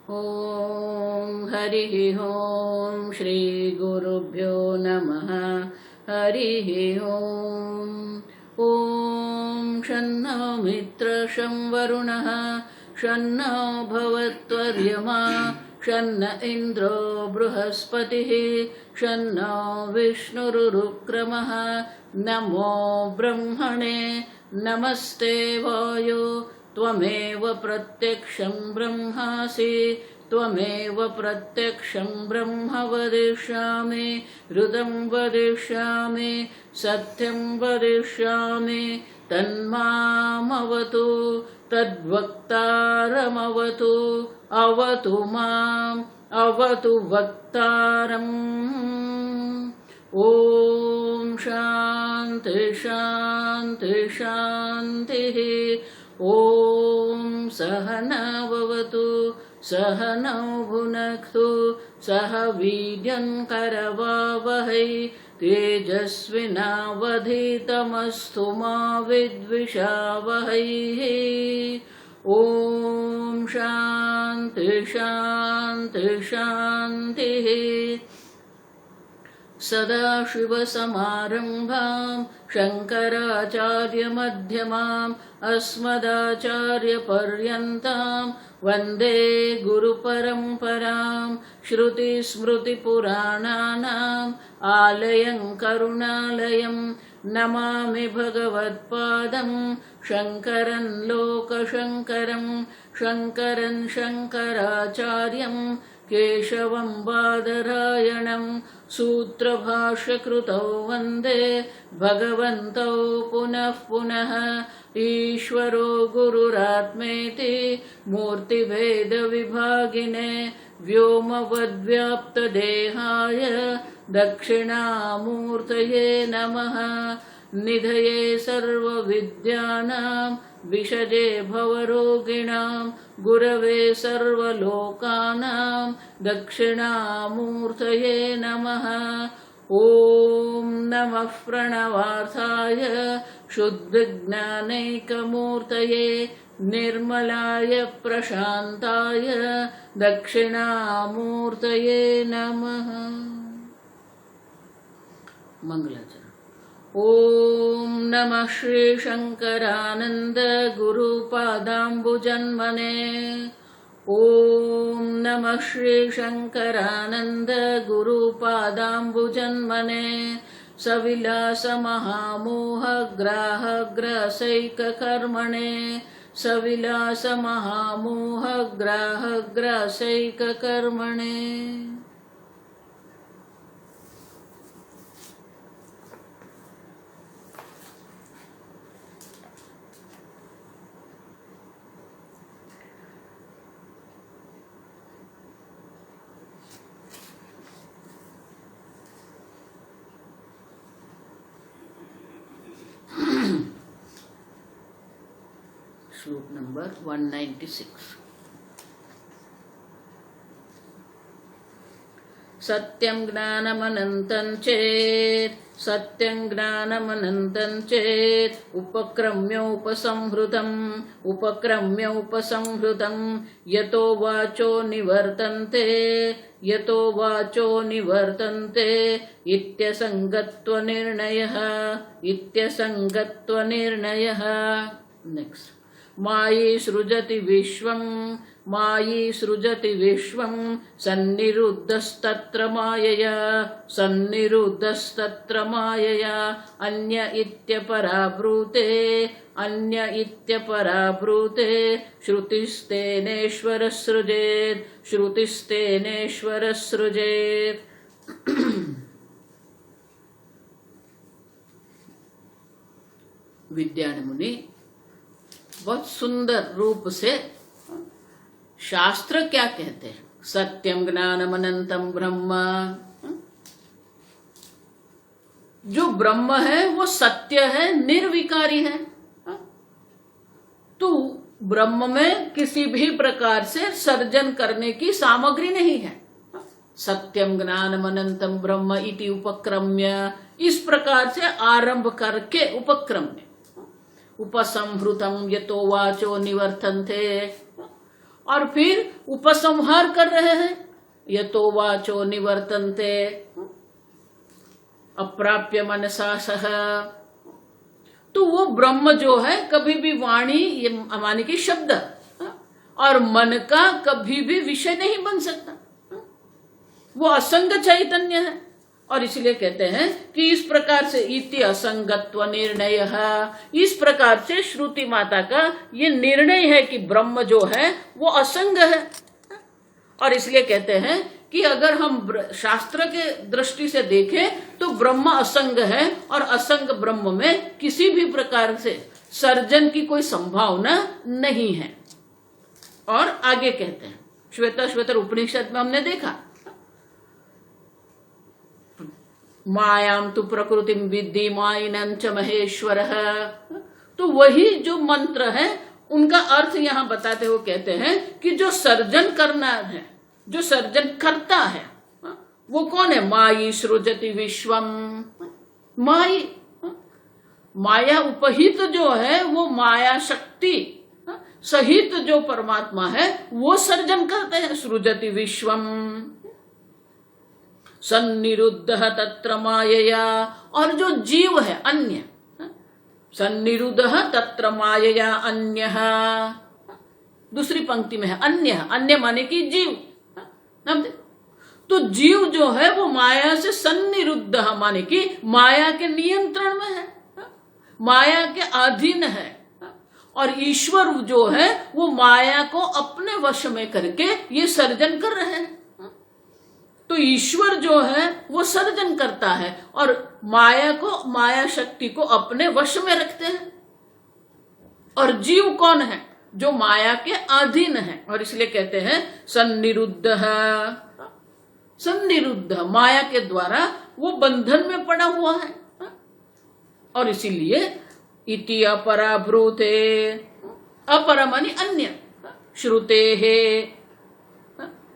ॐ हरिः ॐ श्री गुरुभ्यो नमः। हरिः ॐ शन्नो मित्रः शं वरुणः शन्नो भवत्वर्यमा शन्न इन्द्रो बृहस्पतिः शन्नो विष्णुरुक्रमः। नमो ब्रह्मणे नमस्ते वायो त्वमेव प्रत्यक्षं ब्रह्मासि त्वमेव प्रत्यक्षं ब्रह्म वदिष्यामि हृदं वदिष्यामि सत्यं वदिष्यामि तन्मामवतु तद्वक्तारमवतु अवतु माम् अवतु वक्तारम्। ॐ शान्ति शान्ति शान्तिः। ॐ सहनाववतु सहनौ भुनक्तु सह वीर्यं करवावहै तेजस्विनावधीतमस्तु मा विद्विषावहै। ॐ शान्ति शान्ति शान्तिः। सदाशिवसमारम्भां शङ्कराचार्यमध्यमाम् अस्मदाचार्यपर्यन्तां वन्दे गुरुपरम्परां। श्रुतिस्मृतिपुराणानाम् आलयं करुणालयं नमामि भगवत्पादं शङ्करं लोकशङ्करं शङ्करं शङ्कराचार्यं केशवं बादरायणं सूत्रभाष्यकृतौ वन्दे भगवन्तौ पुनः पुनः। ईश्वरो गुरुरात्मेति मूर्तिभेदविभागिने व्योमवद्व्याप्तदेहाय दक्षिणामूर्तये नमः। निधये सर्वविद्यानां विषजे भवरोगिणां गुरवे सर्वलोकानां दक्षिणामूर्तये नमः। ॐ नमः प्रणवार्थाय शुद्धज्ञानैकमूर्तये निर्मलाय प्रशान्ताय दक्षिणामूर्तये नमः। मंगलाचरण। ॐ नमः श्री शंकरानंद गुरुपादाम्बुजन्मने। ॐ नमः श्री शंकरानंद गुरुपादाम्बुजन्मने। सविलास महामोह ग्राह ग्रासैककर्मणे सविलास महामोह ग्राह ग्रासैककर्मणे। श्लोक नंबर 196। सत्यं ज्ञानमनन्तं चेत् सत्यं ज्ञानमनन्तं चेत् उपक्रम्योपसंहृतं यतो वाचो निवर्तन्ते इत्यसङ्गत्वनिर्णयः। नेक्स्ट। मायी सृजति विश्वं सन्निरुद्धस्तत्र मायया अन्य इत्यपराब्रूते श्रुतिस्तेनेश्वर सृजेत्। विद्यारण्य मुनि बहुत सुंदर रूप से शास्त्र क्या कहते हैं। सत्यम ज्ञानम अनंतम ब्रह्म, जो ब्रह्म है वो सत्य है, निर्विकारी है। तो ब्रह्म में किसी भी प्रकार से सर्जन करने की सामग्री नहीं है। सत्यम ज्ञानम अनंतम ब्रह्म इति उपक्रम्य, इस प्रकार से आरंभ करके उपक्रम्य उपसंहृतम यतो वाचो निवर्तन्ते, और फिर उपसंहार कर रहे हैं, यतो वाचो निवर्तन्ते अप्राप्य मनसा सह। तो वो ब्रह्म जो है कभी भी वाणी, ये माने की शब्द और मन का कभी भी विषय नहीं बन सकता, वो असंग चैतन्य है। और इसलिए कहते हैं कि इस प्रकार से इति असंगत्व निर्णय, इस प्रकार से श्रुति माता का ये निर्णय है कि ब्रह्म जो है वो असंग है। और इसलिए कहते हैं कि अगर हम शास्त्र के दृष्टि से देखें तो ब्रह्म असंग है और असंग ब्रह्म में किसी भी प्रकार से सर्जन की कोई संभावना नहीं है। और आगे कहते हैं श्वेतर उपनिषद में हमने देखा, मायाम तु प्रकृतिम विद्धि मायिनं च महेश्वरः। तो वही जो मंत्र है उनका अर्थ यहां बताते हुए कहते हैं कि जो सर्जन करना है, जो सर्जन करता है वो कौन है? मायी सृजति विश्वम। माई, माया उपहित जो है वो माया शक्ति सहित जो परमात्मा है वो सर्जन करते हैं। सृजति विश्वम सन्निरुद्ध तत्र मायया, और जो जीव है अन्य, सन्निरुद्ध तत्र मायया अन्यः, दूसरी पंक्ति में है अन्य, अन्य माने कि जीव। तो जीव जो है वो माया से सन्निरुद्ध माने कि माया के नियंत्रण में है, माया के अधीन है। और ईश्वर जो है वो माया को अपने वश में करके ये सर्जन कर रहे हैं। तो ईश्वर जो है वो सर्जन करता है और माया को, माया शक्ति को अपने वश में रखते हैं। और जीव कौन है? जो माया के अधीन है। और इसलिए कहते हैं सन्निरुद्ध, सन्निरुद्ध माया के द्वारा वो बंधन में पड़ा हुआ है। और इसीलिए इति अपरा ब्रूते, अपरा मानी अन्य, श्रुते है,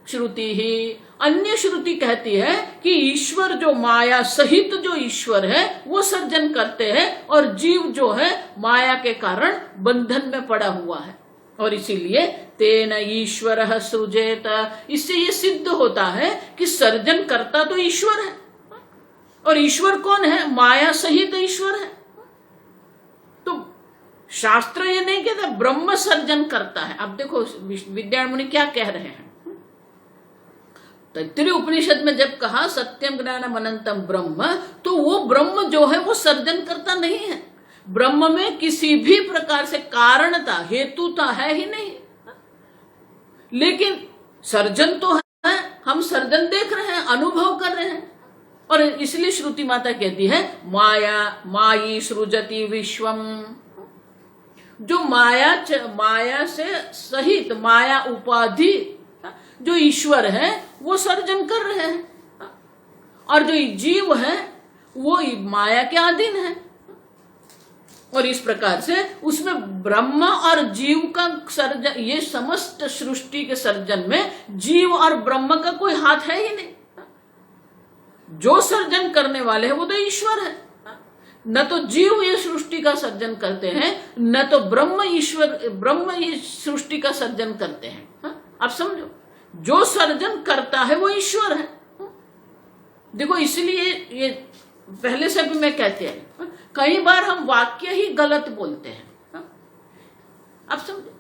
श्रुति ही, अन्य श्रुति कहती है कि ईश्वर जो माया सहित जो ईश्वर है वो सर्जन करते हैं और जीव जो है माया के कारण बंधन में पड़ा हुआ है। और इसीलिए तेन ईश्वरः सृजेत, इससे ये सिद्ध होता है कि सर्जन करता तो ईश्वर है। और ईश्वर कौन है? माया सहित ईश्वर है। तो शास्त्र ये नहीं कहता ब्रह्म सर्जन करता है। अब देखो विद्यारण्य मुनि क्या कह रहे हैं। तैत्तिरीय उपनिषद में जब कहा सत्यम ज्ञानम अनंतम ब्रह्म, तो वो ब्रह्म जो है वो सर्जन करता नहीं है। ब्रह्म में किसी भी प्रकार से कारणता, हेतुता है ही नहीं। लेकिन सर्जन तो है, हम सर्जन देख रहे हैं, अनुभव कर रहे हैं। और इसलिए श्रुति माता कहती है माया मायी सृजति विश्वम, जो माया से सहित माया उपाधि जो ईश्वर है वो सर्जन कर रहे हैं। और जो जीव है वो माया के अधीन है। और इस प्रकार से उसमें ब्रह्म और जीव का सर्जन, ये समस्त सृष्टि के सर्जन में जीव और ब्रह्म का कोई हाथ है ही नहीं। जो सर्जन करने वाले हैं वो तो ईश्वर है। न तो जीव ये सृष्टि का सर्जन करते हैं, न तो ब्रह्म ये सृष्टि का सर्जन करते हैं। आप समझो, जो सर्जन करता है वो ईश्वर है। देखो इसलिए ये पहले से भी मैं कहते हैं, कई बार हम वाक्य ही गलत बोलते हैं। आप समझो,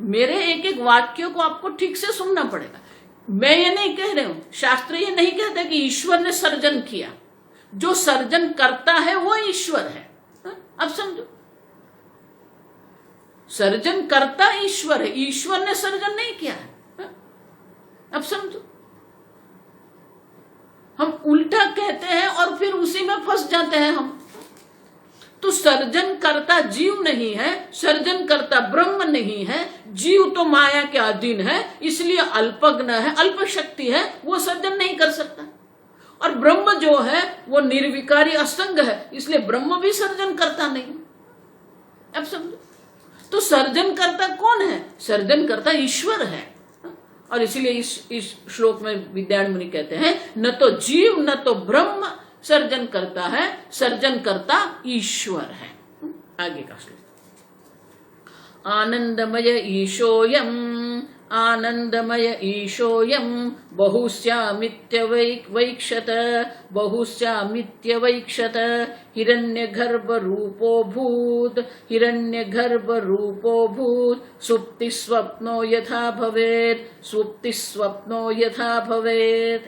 मेरे एक एक वाक्यों को आपको ठीक से सुनना पड़ेगा। मैं ये नहीं कह रही हूं, शास्त्र ये नहीं कहता कि ईश्वर ने सर्जन किया। जो सर्जन करता है वो ईश्वर है। अब समझो, सर्जन करता ईश्वर है, ईश्वर ने सर्जन नहीं किया है। अब समझो, हम उल्टा कहते हैं और फिर उसी में फंस जाते हैं हम। तो सर्जन करता जीव नहीं है, सर्जन करता ब्रह्म नहीं है। जीव तो माया के अधीन है, इसलिए अल्पज्ञ है, अल्प शक्ति है, वो सर्जन नहीं कर सकता। और ब्रह्म जो है वो निर्विकारी असंग है, इसलिए ब्रह्म भी सर्जन करता नहीं। अब समझो, तो सर्जन करता कौन है? सर्जन करता ईश्वर है। और इसीलिए इस श्लोक में विद्यारण्य मुनि कहते हैं न तो जीव न तो ब्रह्म सर्जन करता है, सर्जन करता ईश्वर है। आगे का श्लोक, आनंदमय ईशोयम आनंदमय ईशोऽयं बहुस्यामित्यवैक्षत बहुस्यामित्यवैक्षत हिरण्यगर्भरूपोऽभूत् सुप्तिस्वप्नो यथा भवेत् सुप्तिस्वप्नो यथा भवेत्।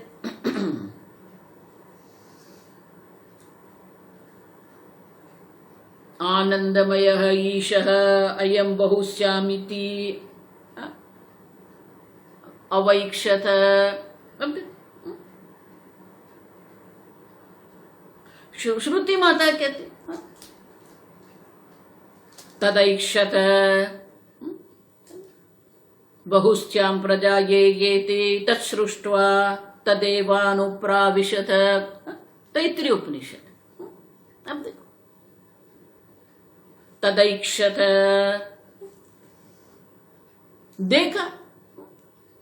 आनंदमयः ईशः अयं बहुस्यामिति अवैक्षत। श्रुति माता कहती तदैक्षत बहुस्यां प्रजा येति तत्सृष्ट्वा तदेवानुप्राविशत। तैत्रीय उपनिषद। अब देखो तदैक्षत, देखा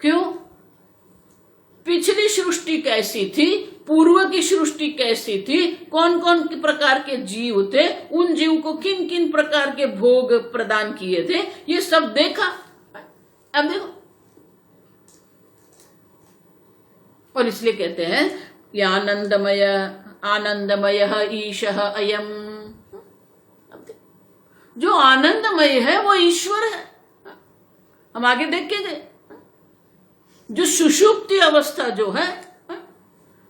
क्यों? पिछली सृष्टि कैसी थी, पूर्व की सृष्टि कैसी थी, कौन कौन प्रकार के जीव थे, उन जीव को किन किन प्रकार के भोग प्रदान किए थे, ये सब देखा। अब देखो, और इसलिए कहते हैं ये आनंदमय ईशः अयम। जो आनंदमय है वो ईश्वर है। हम आगे देख के गए, जो सुषुप्ति अवस्था जो है,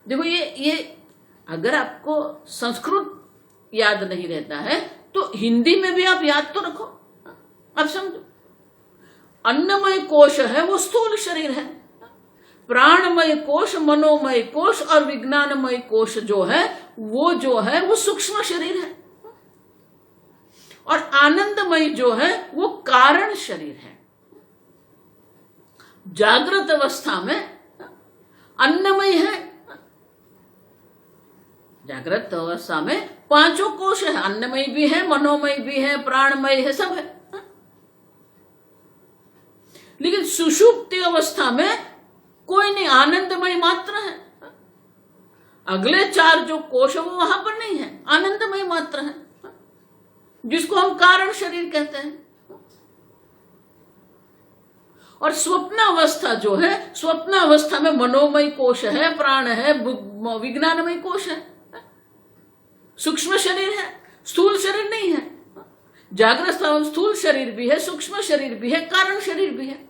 देखो ये अगर आपको संस्कृत याद नहीं रहता है तो हिंदी में भी आप याद तो रखो। अब समझो, अन्नमय कोश है वो स्थूल शरीर है, प्राणमय कोश, मनोमय कोश और विज्ञानमय कोश जो है वो सूक्ष्म शरीर है, और आनंदमय जो है वो कारण शरीर है। जागृत अवस्था में अन्नमय है, जागृत अवस्था में पांचों कोश है, अन्नमय भी है, मनोमय भी है, प्राणमय है, सब है। लेकिन सुषुप्ति अवस्था में कोई नहीं, आनंदमय मात्र है। अगले चार जो कोश है वो वहां पर नहीं है, आनंदमय मात्र है, जिसको हम कारण शरीर कहते हैं। और स्वप्न अवस्था जो है, स्वप्न अवस्था में मनोमय कोश है, प्राण है, विज्ञानमय कोश है, सूक्ष्म शरीर है, स्थूल शरीर नहीं है। जागृत अवस्था में स्थूल शरीर भी है, सूक्ष्म शरीर भी है, कारण शरीर भी है।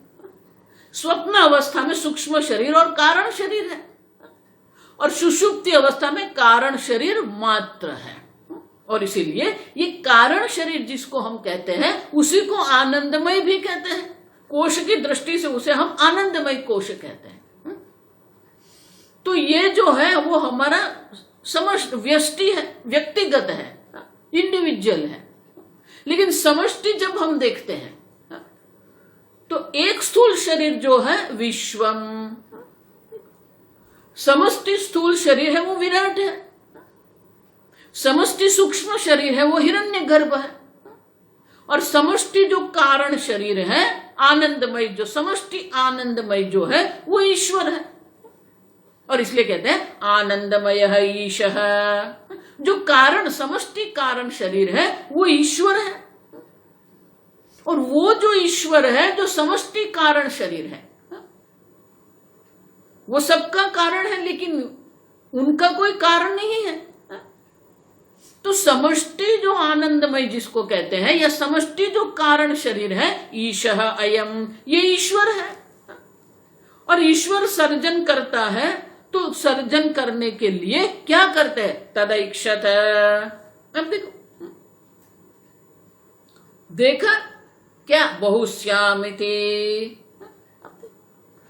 स्वप्न अवस्था में सूक्ष्म शरीर और कारण शरीर है, और सुषुप्ति अवस्था में कारण शरीर मात्र है। और इसीलिए ये कारण शरीर जिसको हम कहते हैं उसी को आनंदमय भी कहते हैं। कोश की दृष्टि से उसे हम आनंदमय कोश कहते हैं। तो ये जो है वो हमारा समष्टि व्यष्टि है, व्यक्तिगत है, इंडिविजुअल है। लेकिन समष्टि जब हम देखते हैं तो एक स्थूल शरीर जो है विश्वम, समष्टि स्थूल शरीर है वो विराट है, समष्टि सूक्ष्म शरीर है वो हिरण्यगर्भ है, और समष्टि जो कारण शरीर है आनंदमय, जो समष्टि आनंदमय जो है वो ईश्वर है। और इसलिए कहते हैं आनंदमय है ईशः। जो कारण समष्टि कारण शरीर है वो ईश्वर है, और वो जो ईश्वर है जो समष्टि कारण शरीर है वो सबका कारण है, लेकिन उनका कोई कारण नहीं है। तो समष्टि जो आनंदमय जिसको कहते हैं, या समष्टि जो कारण शरीर है, ईशः अयम, ये ईश्वर है। और ईश्वर सर्जन करता है, तो सर्जन करने के लिए क्या करते हैं? तदैक्षत। अब देखा क्या? बहुश्यामिति,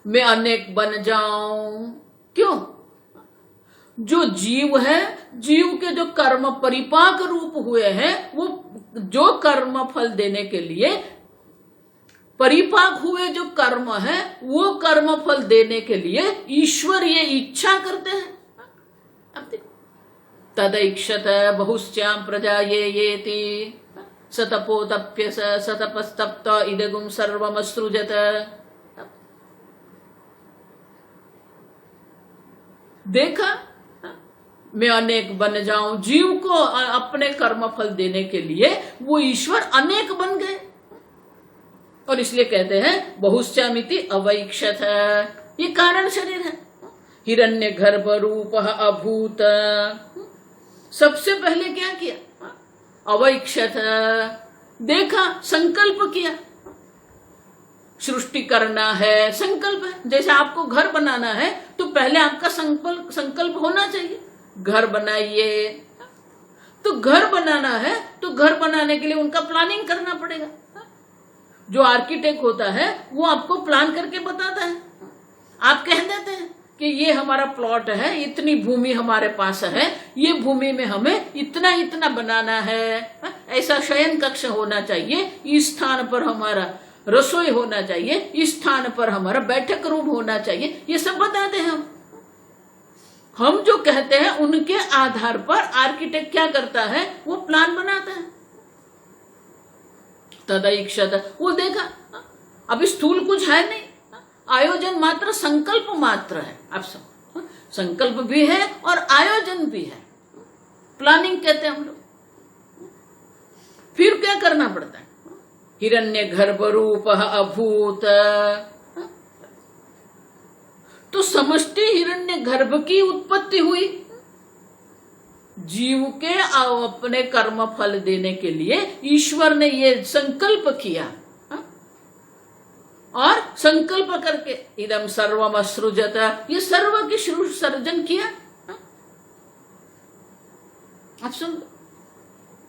मैं अनेक बन जाऊं। क्यों? जो जीव है, जीव के जो कर्म परिपाक रूप हुए हैं, वो जो कर्म फल देने के लिए परिपाक हुए जो कर्म है, वो कर्म फल देने के लिए ईश्वर ये इच्छा करते हैं। तदैक्षत बहुश्यां प्रजा येति सतपोतप्यस सतपस्तप्त इदगुम सर्वमसृजत। देखा, मैं अनेक बन जाऊं। जीव को अपने कर्म फल देने के लिए वो ईश्वर अनेक बन गए, और इसलिए कहते हैं बहुश्चामिति अवैक्षत, ये कारण शरीर है। हिरण्य गर्भ रूप अभूत, सबसे पहले क्या किया? अवैक्षत, देखा, संकल्प किया। सृष्टि करना है, संकल्प है। जैसे आपको घर बनाना है तो पहले आपका संकल्प होना चाहिए, घर बनाइए। तो घर बनाना है तो घर बनाने के लिए उनका प्लानिंग करना पड़ेगा। जो आर्किटेक्ट होता है वो आपको प्लान करके बताता है। आप कह देते हैं कि ये हमारा प्लॉट है, इतनी भूमि हमारे पास है, ये भूमि में हमें इतना इतना बनाना है, ऐसा शयन कक्ष होना चाहिए, इस स्थान पर हमारा रसोई होना चाहिए, इस स्थान पर हमारा बैठक रूम होना चाहिए, ये सब बताते हैं हम जो कहते हैं उनके आधार पर आर्किटेक्ट क्या करता है? वो प्लान बनाता है। तदैक्षत, वो देखा, अभी स्थूल कुछ है नहीं, आयोजन मात्र, संकल्प मात्र है। आप सब संकल्प भी है और आयोजन भी है, प्लानिंग कहते हैं हम लोग। फिर क्या करना पड़ता है? हिरण्य गर्भ रूप अभूत, तो समष्टि हिरण्य गर्भ की उत्पत्ति हुई। जीव के अपने कर्म फल देने के लिए ईश्वर ने ये संकल्प किया, और संकल्प करके इदम सर्वम असृजत, ये सर्व की सर्जन किया। आप सुन,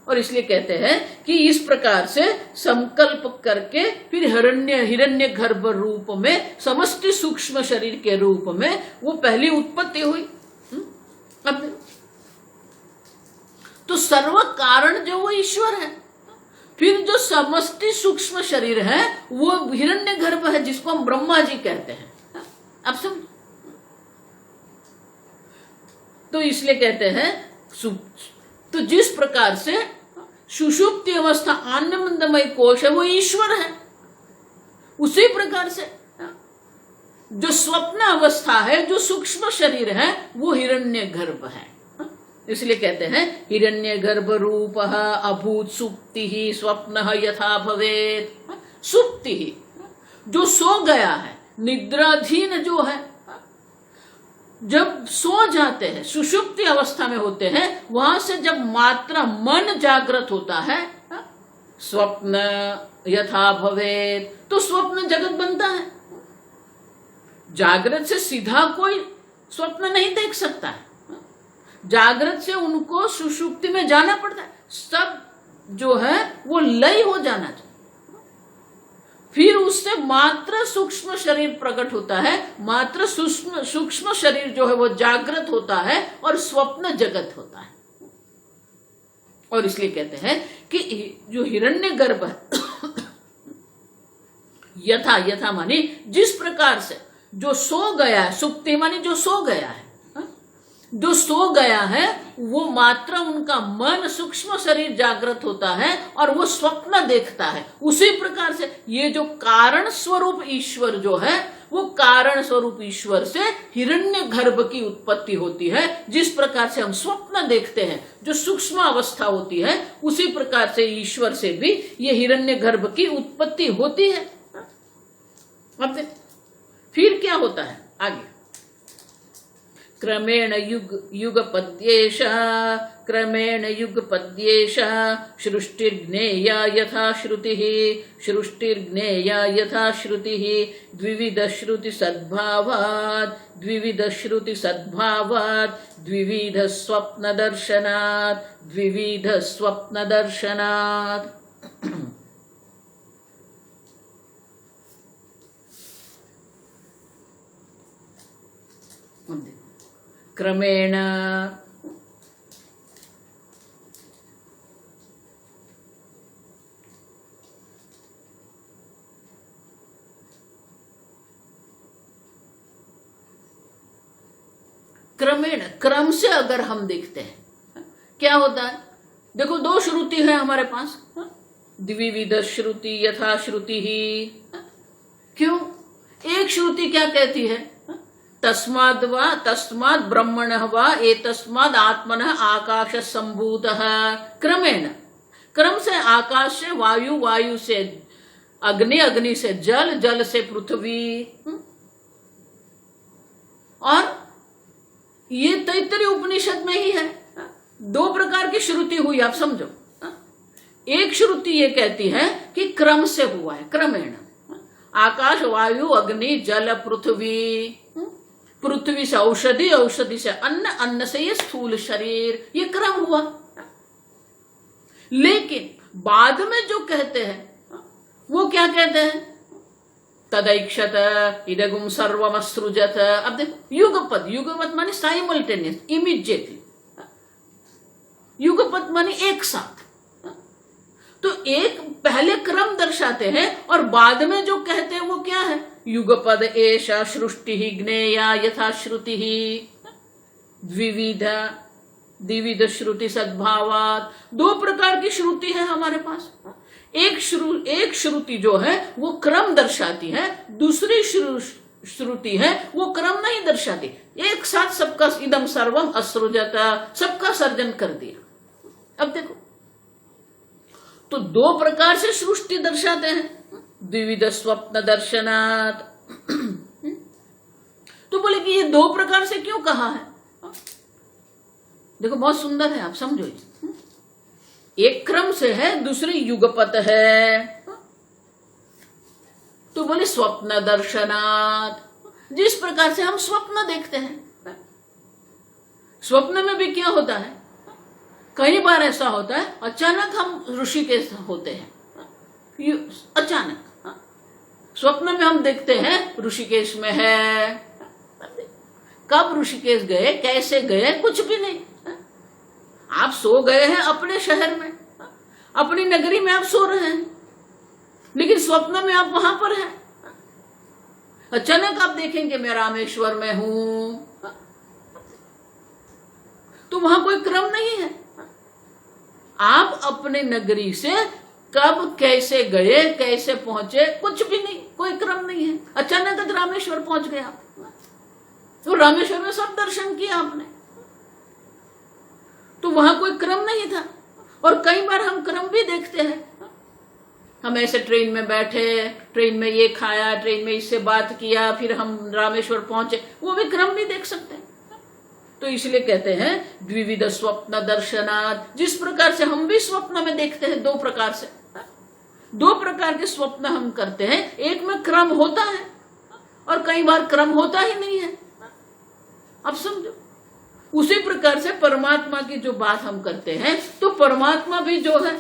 और इसलिए कहते हैं कि इस प्रकार से संकल्प करके फिर हिरण्य गर्भ रूप में, समष्टि सूक्ष्म शरीर के रूप में वो पहली उत्पत्ति हुई। अब तो सर्व कारण जो वो ईश्वर है, फिर जो समष्टि सूक्ष्म शरीर है वो हिरण्य गर्भ है, जिसको हम ब्रह्मा जी कहते हैं। अब समझ, तो इसलिए कहते हैं, तो जिस प्रकार से सुषुप्ति अवस्था आनंदमय कोश है वो ईश्वर है, उसी प्रकार से जो स्वप्न अवस्था है, जो सूक्ष्म शरीर है, वो हिरण्य गर्भ है। इसलिए कहते हैं हिरण्य गर्भ रूप अभूत सुप्ति ही स्वप्न यथा भवेत। सुप्ति ही, जो सो गया है, निद्राधीन जो है, जब सो जाते हैं, सुषुप्ति अवस्था में होते हैं, वहां से जब मात्र मन जागृत होता है, स्वप्न यथा भवेत, तो स्वप्न जगत बनता है। जागृत से सीधा कोई स्वप्न नहीं देख सकता है, जागृत से उनको सुषुप्ति में जाना पड़ता है। सब जो है वो लय हो जाना चाहिए, फिर उससे मात्र सूक्ष्म शरीर प्रकट होता है। मात्र सूक्ष्म शरीर जो है वो जागृत होता है और स्वप्न जगत होता है। और इसलिए कहते हैं कि जो हिरण्य गर्भ है, यथा मानी जिस प्रकार से जो सो गया है, सुप्ति मानी जो सो गया है, जो सो गया है वो मात्र उनका मन सूक्ष्म शरीर जागृत होता है और वो स्वप्न देखता है। उसी प्रकार से ये जो कारण स्वरूप ईश्वर जो है, वो कारण स्वरूप ईश्वर से हिरण्य गर्भ की उत्पत्ति होती है। जिस प्रकार से हम स्वप्न देखते हैं, जो सूक्ष्म अवस्था होती है, उसी प्रकार से ईश्वर से भी ये हिरण्य गर्भ की उत्पत्ति होती है। अब फिर क्या होता है आगे? क्रमेण युगपद्येश, क्रमेण युगपद्येश सृष्टिर्ज्ञेया यथा श्रुतिः, सृष्टिर्ज्ञेया यथा श्रुतिः, द्विविध श्रुति सद्भावात्, द्विविध श्रुति सद्भावात्, द्विविध स्वप्न दर्शनात्, द्विविध स्वप्न दर्शनात्। क्रमेण, क्रमेण, क्रम से अगर हम देखते हैं क्या होता है? देखो, दो श्रुति है हमारे पास, द्विविध श्रुति यथा श्रुति ही। क्यों? एक श्रुति क्या कहती है? तस्माद् ब्रह्मणः वा एतस्माद् आत्मनः आकाश संभूतः। क्रमेण, क्रम से आकाश से वायु, वायु से अग्नि, अग्नि से जल, जल से पृथ्वी। और ये तैत्तरीय उपनिषद में ही है। दो प्रकार की श्रुति हुई, आप समझो। एक श्रुति ये कहती है कि क्रम से हुआ है, क्रमेण। आकाश, वायु, अग्नि, जल, पृथ्वी, पृथ्वी से औषधि, औषधि से अन्न, अन्न से ये स्थूल शरीर, ये क्रम हुआ। लेकिन बाद में जो कहते हैं वो क्या कहते हैं? तदैक्षत इदगुम सर्वमसृजत। अब देखो, युगपद, युगपद माने साइमल्टेनियस, इमीडिएटली। युगपद माने एक साथ। तो एक पहले क्रम दर्शाते हैं और बाद में जो कहते हैं वो क्या है? युगपद एषा सृष्टि ही ज्ञेया यथा श्रुति ही द्विविध द्विविध श्रुति सद्भावात। दो प्रकार की श्रुति है हमारे पास। एक श्रुति जो है वो क्रम दर्शाती है, दूसरी श्रुति है वो क्रम नहीं दर्शाती। एक साथ सबका इदम सर्वम असृजत, सबका सर्जन कर दिया। अब देखो, तो दो प्रकार से सृष्टि दर्शाते हैं, द्विविध स्वप्न दर्शनात्। तो बोले कि ये दो प्रकार से क्यों कहा है? देखो बहुत सुंदर है, आप समझो। एक क्रम से है, दूसरी युगपत है। तो बोले स्वप्न दर्शनात्, जिस प्रकार से हम स्वप्न देखते हैं। स्वप्न में भी क्या होता है? कई बार ऐसा होता है अचानक हम ऋषिकेश होते हैं, अचानक स्वप्न में हम देखते हैं ऋषिकेश में है। कब ऋषिकेश गए, कैसे गए, कुछ भी नहीं। आप सो गए हैं अपने शहर में, अपनी नगरी में आप सो रहे हैं, लेकिन स्वप्न में आप वहां पर हैं। अचानक आप देखेंगे मैं रामेश्वर में हूं, तो वहां कोई क्रम नहीं है। आप अपने नगरी से कब कैसे गए, कैसे पहुंचे, कुछ भी नहीं, कोई क्रम नहीं है। अचानक रामेश्वर पहुंच गए आप, तो रामेश्वर में सब दर्शन किया आपने, तो वहां कोई क्रम नहीं था। और कई बार हम क्रम भी देखते हैं। हम ऐसे ट्रेन में बैठे, ट्रेन में ये खाया, ट्रेन में इससे बात किया, फिर हम रामेश्वर पहुंचे, वो भी क्रम भी देख सकते हैं। तो इसलिए कहते हैं द्विविध स्वप्न दर्शनात्। जिस प्रकार से हम भी स्वप्न में देखते हैं, दो प्रकार से, दो प्रकार के स्वप्न हम करते हैं। एक में क्रम होता है और कई बार क्रम होता ही नहीं है। अब समझो, उसी प्रकार से परमात्मा की जो बात हम करते हैं, तो परमात्मा भी जो है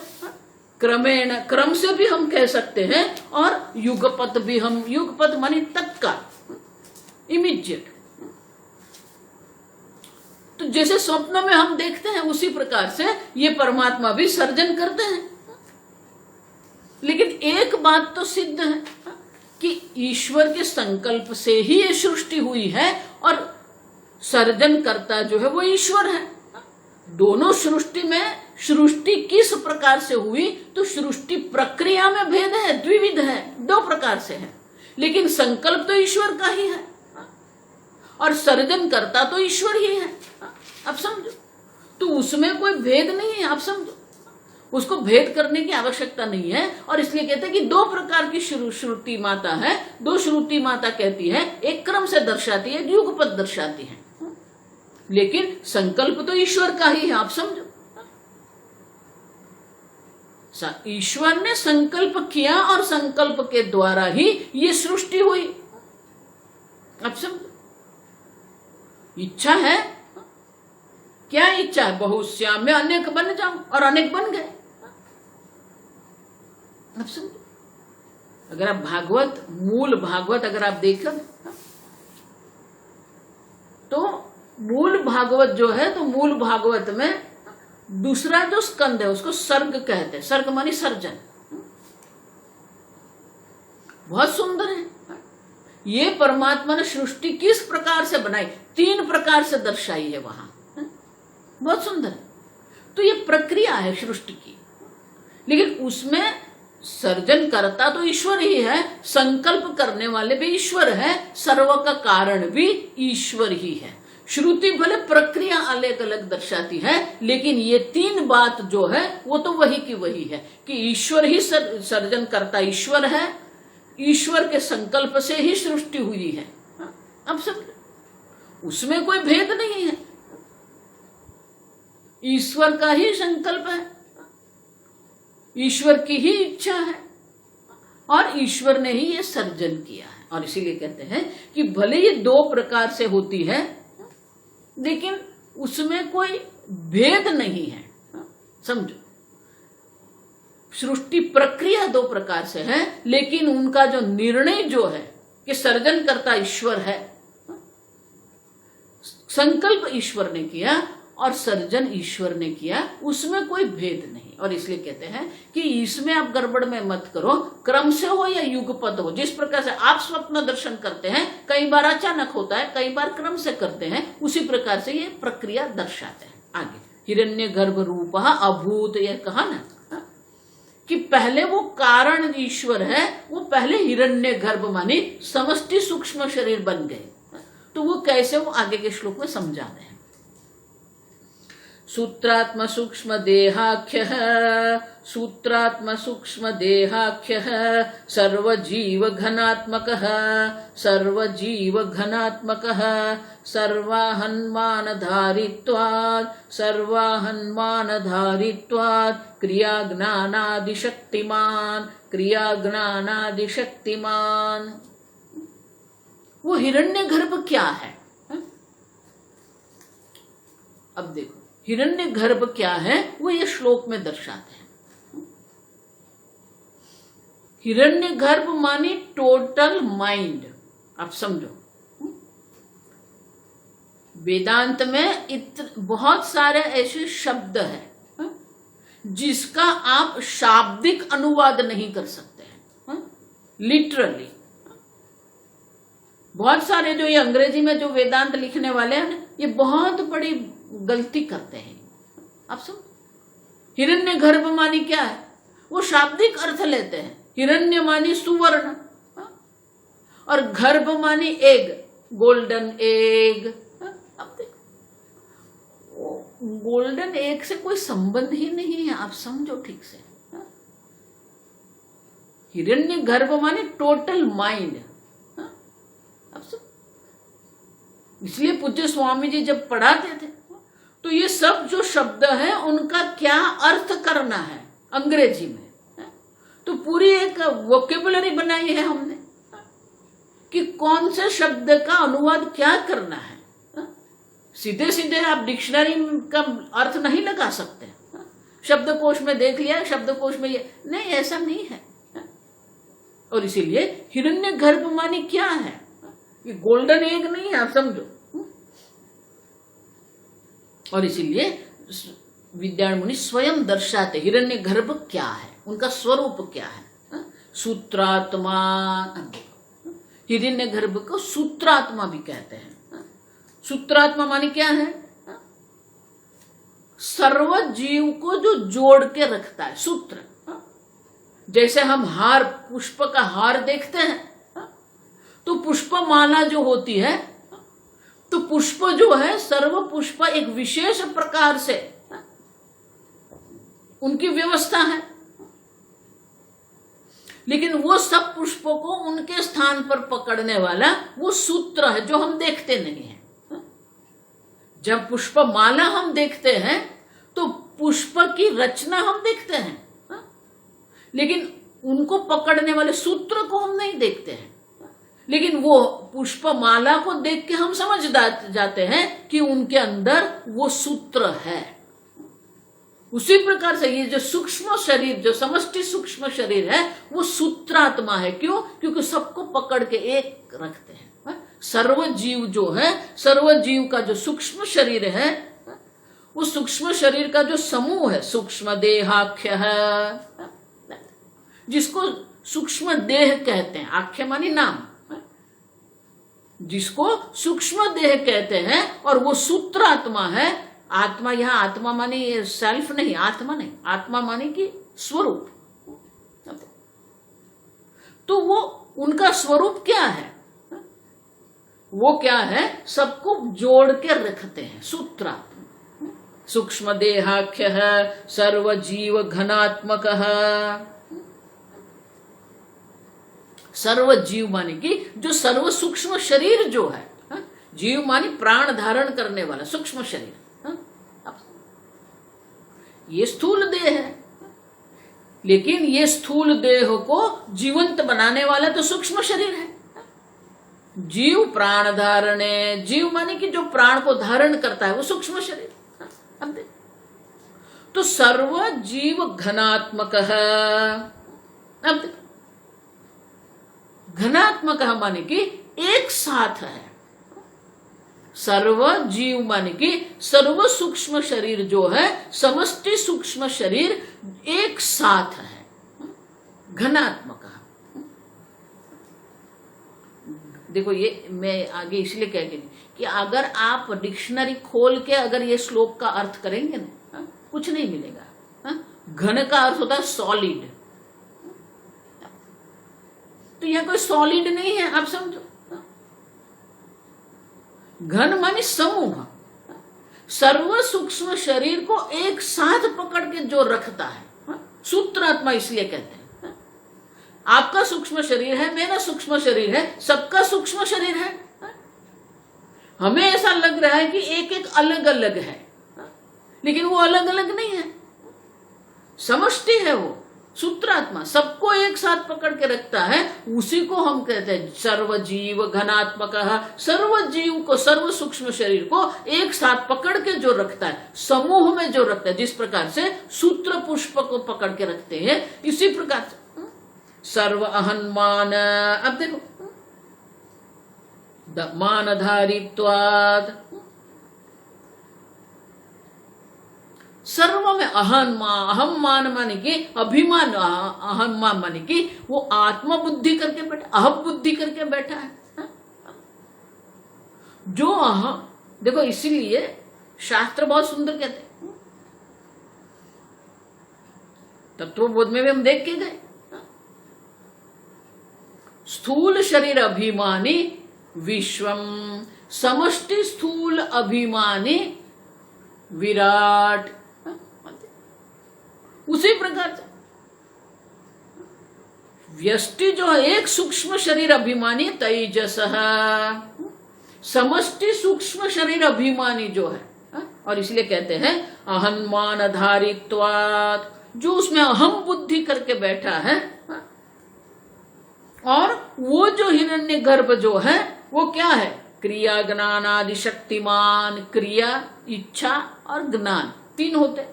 क्रमेण, क्रम से भी हम कह सकते हैं, और युगपत भी हम, युगपत मानी तत्काल, इमीडिएट। तो जैसे स्वप्न में हम देखते हैं, उसी प्रकार से ये परमात्मा भी सर्जन करते हैं। लेकिन एक बात तो सिद्ध है कि ईश्वर के संकल्प से ही ये सृष्टि हुई है, और सर्जन करता जो है वो ईश्वर है। दोनों सृष्टि में, सृष्टि किस प्रकार से हुई, तो सृष्टि प्रक्रिया में भेद है, द्विविध है, दो प्रकार से है। लेकिन संकल्प तो ईश्वर का ही है, और सर्जन करता तो ईश्वर ही है। अब समझो, तो उसमें कोई भेद नहीं है। आप समझो, उसको भेद करने की आवश्यकता नहीं है। और इसलिए कहते हैं कि दो प्रकार की श्रुति माता है। दो श्रुति माता कहती है, एक क्रम से दर्शाती है, युगपत दर्शाती है, लेकिन संकल्प तो ईश्वर का ही है। आप समझो, ईश्वर ने संकल्प किया और संकल्प के द्वारा ही ये सृष्टि हुई। अब समझो, इच्छा है, क्या इच्छा है? बहुश्याम में अनेक बन जाऊं, और अनेक बन गए। अब समझो, अगर आप भागवत, मूल भागवत अगर आप देखो, तो मूल भागवत जो है, तो मूल भागवत में दूसरा जो स्कंद है उसको सर्ग कहते हैं। सर्ग मानी सर्जन। बहुत सुंदर है। ये परमात्मा ने सृष्टि किस प्रकार से बनाई, तीन प्रकार से दर्शाई है वहां। बहुत सुंदर है। तो ये प्रक्रिया है सृष्टि की, लेकिन उसमें सर्जन करता तो ईश्वर ही है, संकल्प करने वाले भी ईश्वर है, सर्व का कारण भी ईश्वर ही है। श्रुति भले प्रक्रिया अलग अलग दर्शाती है, लेकिन ये तीन बात जो है वो तो वही की वही है कि ईश्वर ही सर्जन करता ईश्वर है, ईश्वर के संकल्प से ही सृष्टि हुई है। अब सब उसमें कोई भेद नहीं है, ईश्वर का ही संकल्प है, ईश्वर की ही इच्छा है और ईश्वर ने ही ये सर्जन किया है। और इसीलिए कहते हैं कि भले ये दो प्रकार से होती है लेकिन उसमें कोई भेद नहीं है। समझो, सृष्टि प्रक्रिया दो प्रकार से है लेकिन उनका जो निर्णय जो है कि सर्जन करता ईश्वर है, संकल्प ईश्वर ने किया और सर्जन ईश्वर ने किया, उसमें कोई भेद नहीं। और इसलिए कहते हैं कि इसमें आप गड़बड़ में मत करो, क्रम से हो या युगपत हो। जिस प्रकार से आप स्वप्न दर्शन करते हैं, कई बार अचानक होता है, कई बार क्रम से करते हैं, उसी प्रकार से ये प्रक्रिया दर्शाते हैं। आगे हिरण्यगर्भ रूप अभूत, यह कहा ना कि पहले वो कारण ईश्वर है, वो पहले हिरण्यगर्भ मानी समष्टि सूक्ष्म शरीर बन गए। तो वो कैसे, वो आगे के श्लोक में समझाते हैं। सूत्रात्म सूक्ष्म देहाख्य, सूत्रात्म सूक्ष्म देहाख्य सर्वजीव घनात्मक, सर्वजीव घनात्मक सर्वाहन्मान धारित्वात्, सर्वाहन्मान धारित्वात् क्रियाज्ञानादिशक्तिमान, क्रियाज्ञानादिशक्तिमान। वो हिरण्यगर्भ क्या है? अब देखो हिरण्यगर्भ क्या है, वो ये श्लोक में दर्शाते हैं। हिरण्यगर्भ मानी टोटल माइंड। आप समझो, वेदांत में बहुत सारे ऐसे शब्द हैं जिसका आप शाब्दिक अनुवाद नहीं कर सकते हैं, लिटरली। बहुत सारे जो ये अंग्रेजी में जो वेदांत लिखने वाले हैं, ये बहुत बड़ी गलती करते हैं। आप सुन, हिरण्यगर्भ मानी क्या है, वो शाब्दिक अर्थ लेते हैं। हिरण्य मानी सुवर्ण और गर्भ मानी एग, गोल्डन एग। अब देखो, गोल्डन एग से कोई संबंध ही नहीं है, आप समझो ठीक से। हिरण्यगर्भ मानी टोटल माइंड। अब सुन, इसलिए पूज्य स्वामी जी जब पढ़ाते थे तो ये सब जो शब्द है उनका क्या अर्थ करना है अंग्रेजी में, तो पूरी एक वोकेबुलरी बनाई है हमने कि कौन से शब्द का अनुवाद क्या करना है। सीधे सीधे आप डिक्शनरी का अर्थ नहीं लगा सकते, शब्दकोश में देख लिया, शब्दकोश में ये नहीं, ऐसा नहीं है। और इसीलिए हिरण्यगर्भ मानी क्या है, ये गोल्डन एग नहीं है, आप समझो। और इसीलिए विद्यारण्य मुनि स्वयं दर्शाते हिरण्यगर्भ क्या है, उनका स्वरूप क्या है। सूत्रात्मा, हिरण्यगर्भ को सूत्रात्मा भी कहते हैं। सूत्रात्मा मानी क्या है, सर्व जीव को जो जोड़ के रखता है, सूत्र। जैसे हम हार, पुष्प का हार देखते हैं तो पुष्पमाला जो होती है, तो पुष्प जो है, सर्व पुष्प एक विशेष प्रकार से उनकी व्यवस्था है, लेकिन वो सब पुष्पों को उनके स्थान पर पकड़ने वाला वो सूत्र है जो हम देखते नहीं है। जब पुष्पमाला हम देखते हैं तो पुष्प की रचना हम देखते हैं, लेकिन उनको पकड़ने वाले सूत्र को हम नहीं देखते हैं। लेकिन वो पुष्पमाला को देख के हम समझ जाते हैं कि उनके अंदर वो सूत्र है। उसी प्रकार से ये जो सूक्ष्म शरीर, जो समष्टि सूक्ष्म शरीर है, वो सूत्रात्मा है। क्यों? क्योंकि सबको पकड़ के एक रखते हैं। सर्व जीव जो है, सर्व जीव का जो सूक्ष्म शरीर है, वो सूक्ष्म शरीर का जो समूह है, सूक्ष्म देहाख्य है, जिसको सूक्ष्म देह कहते हैं। आख्य मानी नाम, जिसको सूक्ष्म देह कहते हैं, और वो सूत्रात्मा है। आत्मा, यहां आत्मा मानी सेल्फ नहीं, आत्मा नहीं, आत्मा मानी कि स्वरूप। तो वो उनका स्वरूप क्या है, वो क्या है, सबको जोड़ के रखते हैं, सूत्र। सूक्ष्म देहाख्य सर्व जीव घनात्मक। सर्व जीव माने कि जो सर्व सूक्ष्म शरीर जो है, जीव माने प्राण धारण करने वाला सूक्ष्म शरीर। ये स्थूल देह है, लेकिन ये स्थूल देह को जीवंत बनाने वाला तो सूक्ष्म शरीर है। जीव प्राण धारणे, जीव माने कि जो प्राण को धारण करता है वो सूक्ष्म शरीर। अब देखो तो सर्व जीव घनात्मक। अब देखो घनात्मक माने कि एक साथ है। सर्व जीव माने कि सर्व सूक्ष्म शरीर जो है, समष्टि सूक्ष्म शरीर एक साथ है, घनात्मक। देखो ये मैं आगे इसलिए कह रही कि अगर आप डिक्शनरी खोल के अगर ये श्लोक का अर्थ करेंगे ना, कुछ नहीं मिलेगा। घन का अर्थ होता है सॉलिड, तो यह कोई सॉलिड नहीं है, आप समझो। घन माने समूह, सर्व सूक्ष्म शरीर को एक साथ पकड़ के जो रखता है, सूत्रात्मा इसलिए कहते हैं। आपका सूक्ष्म शरीर है, मेरा सूक्ष्म शरीर है, सबका सूक्ष्म शरीर है। हमें ऐसा लग रहा है कि एक एक अलग अलग है, लेकिन वो अलग अलग नहीं है, समष्टि है वो सूत्रात्मा, सबको एक साथ पकड़ के रखता है। उसी को हम कहते हैं सर्व जीव घनात्मक। सर्व जीव को, सर्व सूक्ष्म शरीर को एक साथ पकड़ के जो रखता है, समूह में जो रखता है, जिस प्रकार से सूत्र पुष्प को पकड़ के रखते हैं, इसी प्रकार से सर्व अहन्मान। अब देखो मानधारित्वात्, सर्व में अहम मान माने कि अभिमान, अहम मान माने कि वो आत्म बुद्धि करके बैठा, अहम बुद्धि करके बैठा है। जो अहम, देखो इसीलिए शास्त्र बहुत सुंदर कहते हैं, तत्वबोध में भी हम देख के गए, स्थूल शरीर अभिमानी विश्वम, समष्टि स्थूल अभिमानी विराट। उसी प्रकार से व्यष्टि जो है एक सूक्ष्म शरीर अभिमानी तेजस, समष्टि सूक्ष्म शरीर अभिमानी जो है, और इसलिए कहते हैं अहन्मान धारित्वात्, जो उसमें अहम बुद्धि करके बैठा है। और वो जो हिरण्य गर्भ जो है वो क्या है, क्रिया ज्ञान आदि शक्तिमान। क्रिया, इच्छा और ज्ञान, तीन होते हैं।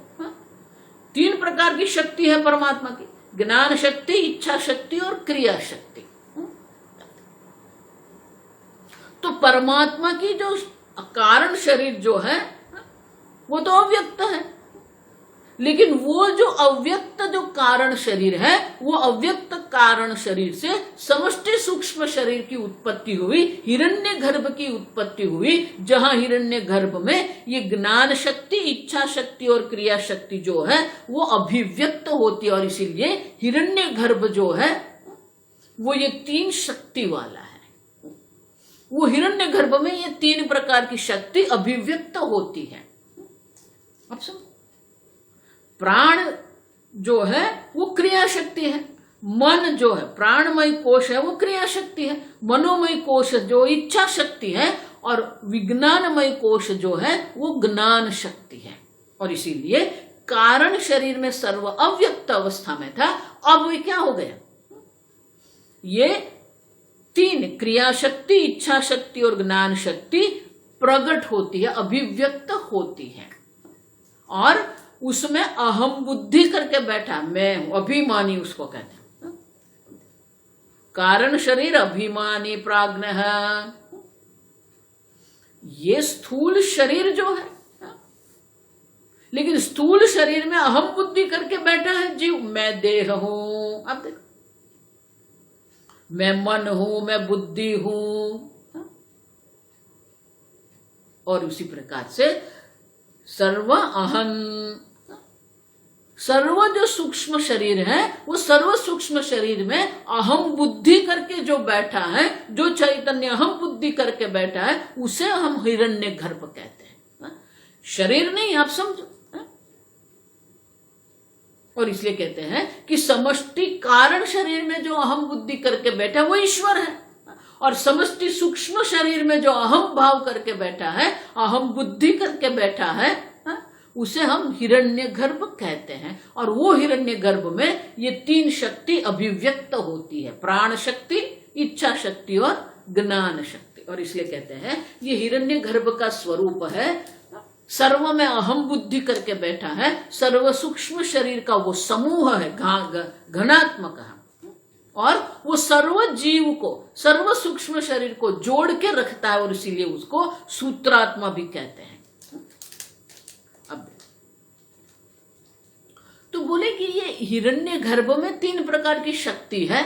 तीन प्रकार की शक्ति है परमात्मा की, ज्ञान शक्ति, इच्छा शक्ति और क्रिया शक्ति। तो परमात्मा की जो कारण शरीर जो है वो तो अव्यक्त है, लेकिन वो जो अव्यक्त जो कारण शरीर है, वो अव्यक्त कारण शरीर से समष्टि सूक्ष्म शरीर की उत्पत्ति हुई, हिरण्य गर्भ की उत्पत्ति हुई, जहां हिरण्य गर्भ में ये ज्ञान शक्ति, इच्छा शक्ति और क्रिया शक्ति जो है वो अभिव्यक्त होती है। और इसीलिए हिरण्य गर्भ जो है वो ये तीन शक्ति वाला है। वो हिरण्य गर्भ में ये तीन प्रकार की शक्ति अभिव्यक्त होती है। अब समझो, प्राण जो है वो क्रिया शक्ति है, मन जो है प्राणमय कोश है वो क्रिया शक्ति है, मनोमय कोश जो इच्छा शक्ति है, और विज्ञानमय कोश जो है वो ज्ञान शक्ति है। और इसीलिए कारण शरीर में सर्व अव्यक्त अवस्था में था, अब ये क्या हो गया, ये तीन क्रिया शक्ति, इच्छा शक्ति और ज्ञान शक्ति प्रकट होती है, अभिव्यक्त होती है, और उसमें अहम बुद्धि करके बैठा, मैं हूं, अभिमानी उसको कहते हैं। कारण शरीर अभिमानी प्राज्ञ है, ये स्थूल शरीर जो है, लेकिन स्थूल शरीर में अहम बुद्धि करके बैठा है जीव। मैं देह हूं, अब देखो, मैं मन हूं, मैं बुद्धि हूं, और उसी प्रकार से सर्व अहम सर्व जो सूक्ष्म शरीर है वो सर्व सूक्ष्म शरीर में अहम बुद्धि करके जो बैठा है, जो चैतन्य अहम बुद्धि करके बैठा है, उसे हम हिरण्यगर्भ कहते हैं। शरीर नहीं, आप समझो। और इसलिए कहते हैं कि समष्टि कारण शरीर में जो अहम बुद्धि करके बैठा है वो ईश्वर है, और समष्टि सूक्ष्म शरीर में जो अहम भाव करके बैठा है, अहम बुद्धि करके बैठा है, उसे हम हिरण्यगर्भ कहते हैं। और वो हिरण्यगर्भ में ये तीन शक्ति अभिव्यक्त होती है, प्राण शक्ति, इच्छा शक्ति और ज्ञान शक्ति। और इसलिए कहते हैं ये हिरण्यगर्भ का स्वरूप है, सर्व में अहम बुद्धि करके बैठा है, सर्व सूक्ष्म शरीर का वो समूह है, घनात्मक है, और वो सर्व जीव को, सर्व सूक्ष्म शरीर को जोड़ के रखता है, और इसीलिए उसको सूत्रात्मा भी कहते हैं। अब तो बोले कि ये हिरण्यगर्भ में तीन प्रकार की शक्ति है,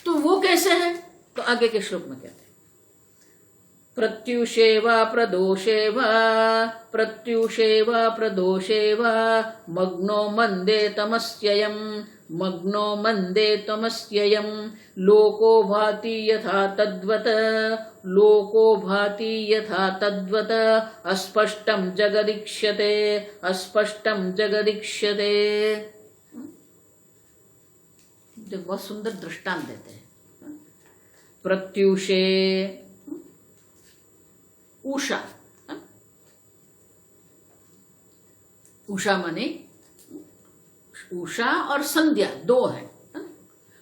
तो वो कैसे है? तो आगे के श्लोक में कहते हैं, प्रत्युषेव प्रदोषेव प्रत्युषेव प्रदोषेव मग्नो मंदे तमस्ययम् मग्नो मंदे तमस्ययम् लोको भाति यथा तद्वत् लोको भाति यथा तद्वत् अस्पष्टं जगदीक्ष्यते अस्पष्टं जगदीक्ष्यते। बहुत सुंदर दृष्टांत देते हैं। प्रत्युषे उषा, उषा माने उषा और संध्या दो है।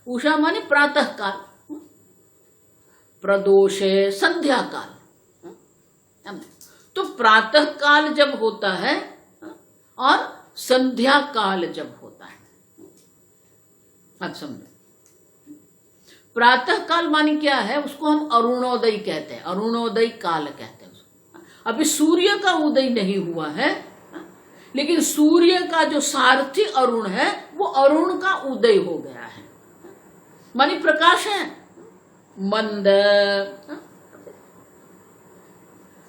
उषा माने प्रातः काल, प्रदोषे संध्या काल। तो प्रातः काल जब होता है और संध्या काल जब होता है, आप समझो। प्रातः काल माने क्या है? उसको हम अरुणोदय कहते हैं, अरुणोदय काल कहते हैं। अभी सूर्य का उदय नहीं हुआ है, लेकिन सूर्य का जो सारथी अरुण है वो अरुण का उदय हो गया है, मानी प्रकाश है, मंद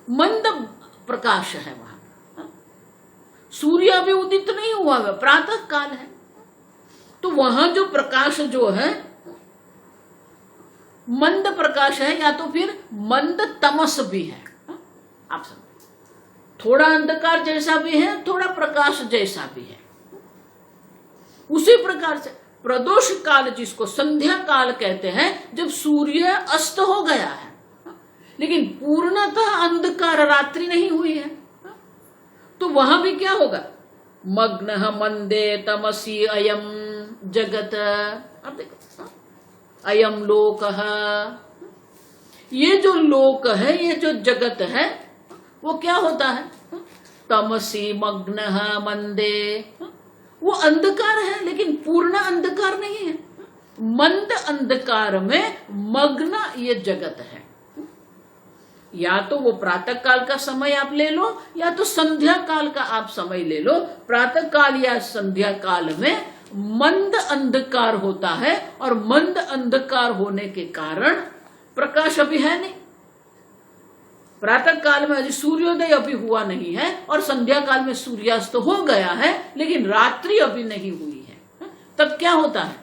मंद प्रकाश है वहां। सूर्य अभी उदित नहीं हुआ है, प्रातः काल है, तो वहां जो प्रकाश जो है मंद प्रकाश है, या तो फिर मंद तमस भी है। आप समझो, थोड़ा अंधकार जैसा भी है, थोड़ा प्रकाश जैसा भी है। उसी प्रकार से प्रदोष काल, जिसको संध्या काल कहते हैं, जब सूर्य अस्त हो गया है लेकिन पूर्णतः अंधकार रात्रि नहीं हुई है, तो वहां भी क्या होगा? मग्न मंदे तमसी अयम जगत। अब देखो, अयम लोक, ये जो लोक है, ये जो जगत है, वो क्या होता है? तमसी मग्न मंदे, वो अंधकार है लेकिन पूर्ण अंधकार नहीं है, मंद अंधकार में मग्न ये जगत है। या तो वो प्रातः काल का समय आप ले लो, या तो संध्या काल का आप समय ले लो। प्रातः काल या संध्या काल में मंद अंधकार होता है, और मंद अंधकार होने के कारण प्रकाश अभी है नहीं। प्रातः काल में अभी सूर्योदय अभी हुआ नहीं है, और संध्या काल में सूर्यास्त हो गया है, लेकिन रात्रि अभी नहीं हुई है। तब क्या होता है?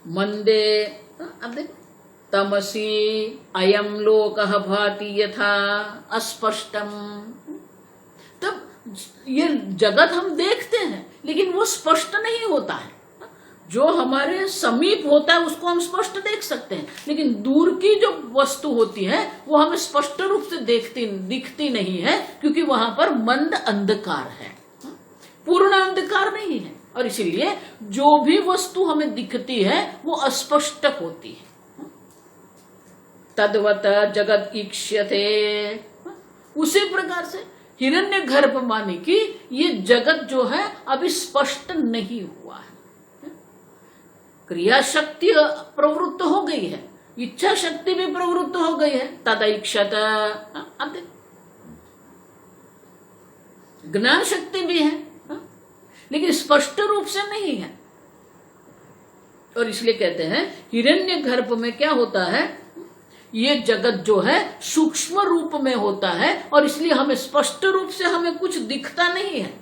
मंदे, अब देखो, तमसी अयम लोकः भाति यथा अस्पष्टम। तब ये जगत हम देखते हैं, लेकिन वो स्पष्ट नहीं होता है। जो हमारे समीप होता है उसको हम स्पष्ट देख सकते हैं, लेकिन दूर की जो वस्तु होती है वो हमें स्पष्ट रूप से दिखती नहीं है, क्योंकि वहां पर मंद अंधकार है, पूर्ण अंधकार नहीं है। और इसीलिए जो भी वस्तु हमें दिखती है वो अस्पष्ट होती है। तद्वत जगत ईक्ष्यते, उसी प्रकार से हिरण्यगर्भ माने कि ये जगत जो है अभी स्पष्ट नहीं हुआ है। क्रिया शक्ति प्रवृत्त हो गई है, इच्छा शक्ति भी प्रवृत्त हो गई है, तदैक्षत, ज्ञान शक्ति भी है, लेकिन स्पष्ट रूप से नहीं है। और इसलिए कहते हैं हिरण्यगर्भ में क्या होता है ये जगत जो है सूक्ष्म रूप में होता है और इसलिए हमें स्पष्ट रूप से हमें कुछ दिखता नहीं है।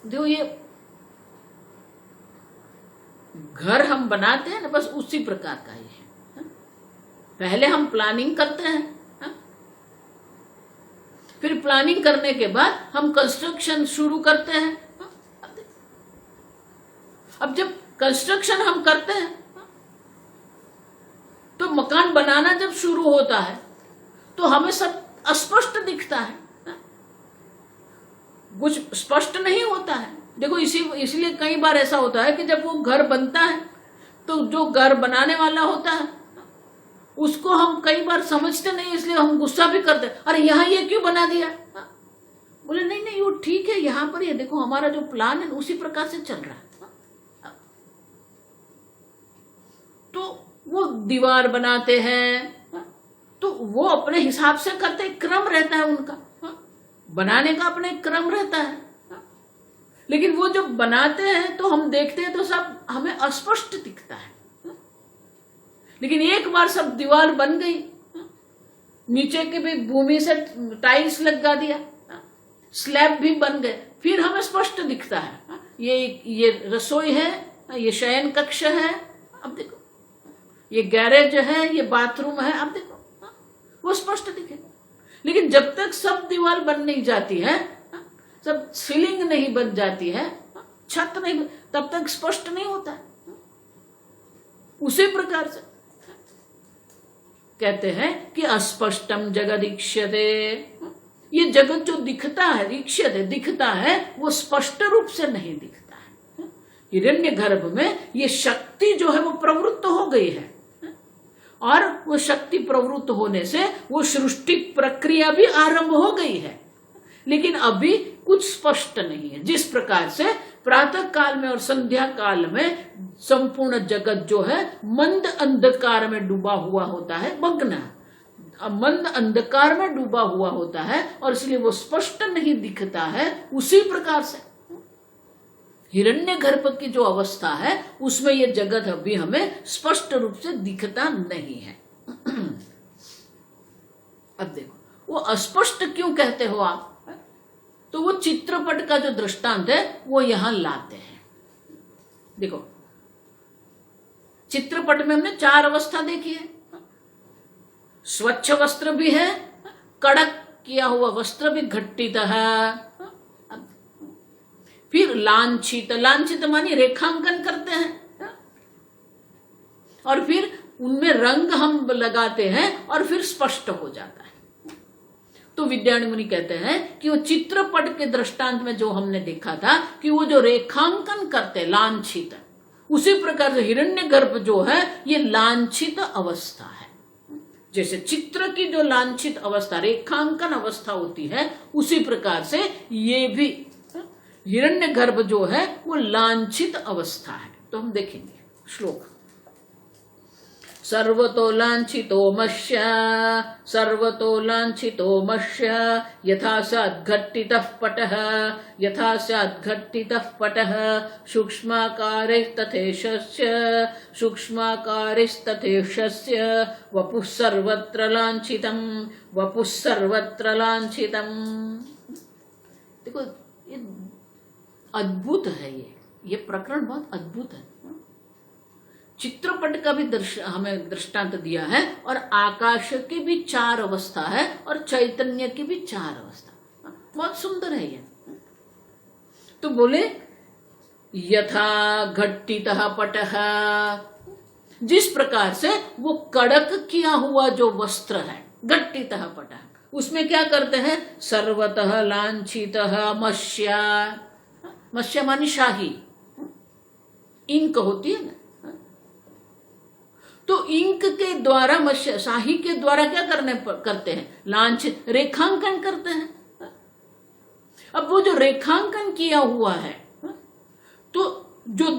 देखो ये घर हम बनाते हैं ना, बस उसी प्रकार का ही है। पहले हम प्लानिंग करते हैं, फिर प्लानिंग करने के बाद हम कंस्ट्रक्शन शुरू करते हैं। अब जब कंस्ट्रक्शन हम करते हैं तो मकान बनाना जब शुरू होता है तो हमें सब अस्पष्ट दिखता है, कुछ स्पष्ट नहीं होता है। देखो इसलिए कई बार ऐसा होता है कि जब वो घर बनता है तो जो घर बनाने वाला होता है उसको हम कई बार समझते नहीं, इसलिए हम गुस्सा भी करते हैं, अरे यहाँ ये क्यों बना दिया। बोले नहीं नहीं वो ठीक है, यहाँ पर ये देखो हमारा जो प्लान है उसी प्रकार से चल रहा है। तो वो दीवार बनाते हैं तो वो अपने हिसाब से करते, क्रम रहता है उनका, बनाने का अपने क्रम रहता है। लेकिन वो जब बनाते हैं तो हम देखते हैं तो सब हमें अस्पष्ट दिखता है। लेकिन एक बार सब दीवार बन गई, नीचे के भी भूमि से टाइल्स लगा दिया, स्लैब भी बन गए, फिर हमें स्पष्ट दिखता है। ये रसोई है, ये शयन कक्ष है, अब देखो ये गैरेज है, ये बाथरूम है, अब देखो वो स्पष्ट दिखे। लेकिन जब तक सब दीवार बन नहीं जाती है, सब सीलिंग नहीं बन जाती है, छत नहीं, तब तक स्पष्ट नहीं होता है। उसी प्रकार से कहते हैं कि अस्पष्टम जगदीक्ष्यते, ये जगत जो दिखता है, दीक्ष्यते दिखता है, वो स्पष्ट रूप से नहीं दिखता है। हिरण्यगर्भ में ये शक्ति जो है वो प्रवृत्त हो गई है और वो शक्ति प्रवृत्त होने से वो सृष्टि प्रक्रिया भी आरंभ हो गई है, लेकिन अभी कुछ स्पष्ट नहीं है। जिस प्रकार से प्रातः काल में और संध्या काल में संपूर्ण जगत जो है मंद अंधकार में डूबा हुआ होता है, मग्न मंद अंधकार में डूबा हुआ होता है और इसलिए वो स्पष्ट नहीं दिखता है। उसी प्रकार से हिरण्यगर्भ की जो अवस्था है उसमें ये जगत अभी हमें स्पष्ट रूप से दिखता नहीं है। अब देखो वो अस्पष्ट क्यों कहते हो आप, तो वो चित्रपट का जो दृष्टांत है वो यहां लाते हैं। देखो चित्रपट में हमने 4 अवस्था देखी है, स्वच्छ वस्त्र भी है, कड़क किया हुआ वस्त्र भी घट्टित है, फिर लांछित, लांछित मानी रेखांकन करते हैं और फिर उनमें रंग हम लगाते हैं और फिर स्पष्ट हो जाता है। तो विद्यारण्य मुनि कहते हैं कि वो चित्रपट के दृष्टांत में जो हमने देखा था कि वो जो रेखांकन करते लांछित, उसी प्रकार से हिरण्यगर्भ जो है ये लांछित अवस्था है। जैसे चित्र की जो लांछित अवस्था रेखांकन अवस्था होती है, उसी प्रकार से ये भी हिरण्यगर्भ जो है वो लांछित अवस्था है। तो हम देखेंगे श्लोक, सर्वतो लांछितो मश्य, सर्वतो लांछितो मश्य, यथा स्याद्घट्टितः पटः, यथा स्याद्घट्टितः पटः, सूक्ष्माकारिस्तथेशस्य, सूक्ष्माकारिस्तथेशस्य, वपुः सर्वत्र लांछितं, वपुः सर्वत्र लांछितं। देखो ये अद्भुत है, ये प्रकरण बहुत अद्भुत है। चित्रपट का भी हमें दृष्टांत दिया है और आकाश की भी 4 अवस्था है और चैतन्य की भी 4 अवस्था, बहुत सुंदर है ये। तो बोले यथा घट्टितः पटः, जिस प्रकार से वो कड़क किया हुआ जो वस्त्र है, घट्टितः पटः, उसमें क्या करते हैं, सर्वतः लांछितः मश्या, मश्या मानी शाही, इंक होती है ना, तो इंक के द्वारा मश्या शाही के द्वारा क्या करते हैं, लांछित रेखांकन करते हैं। अब वो जो रेखांकन किया हुआ है तो जो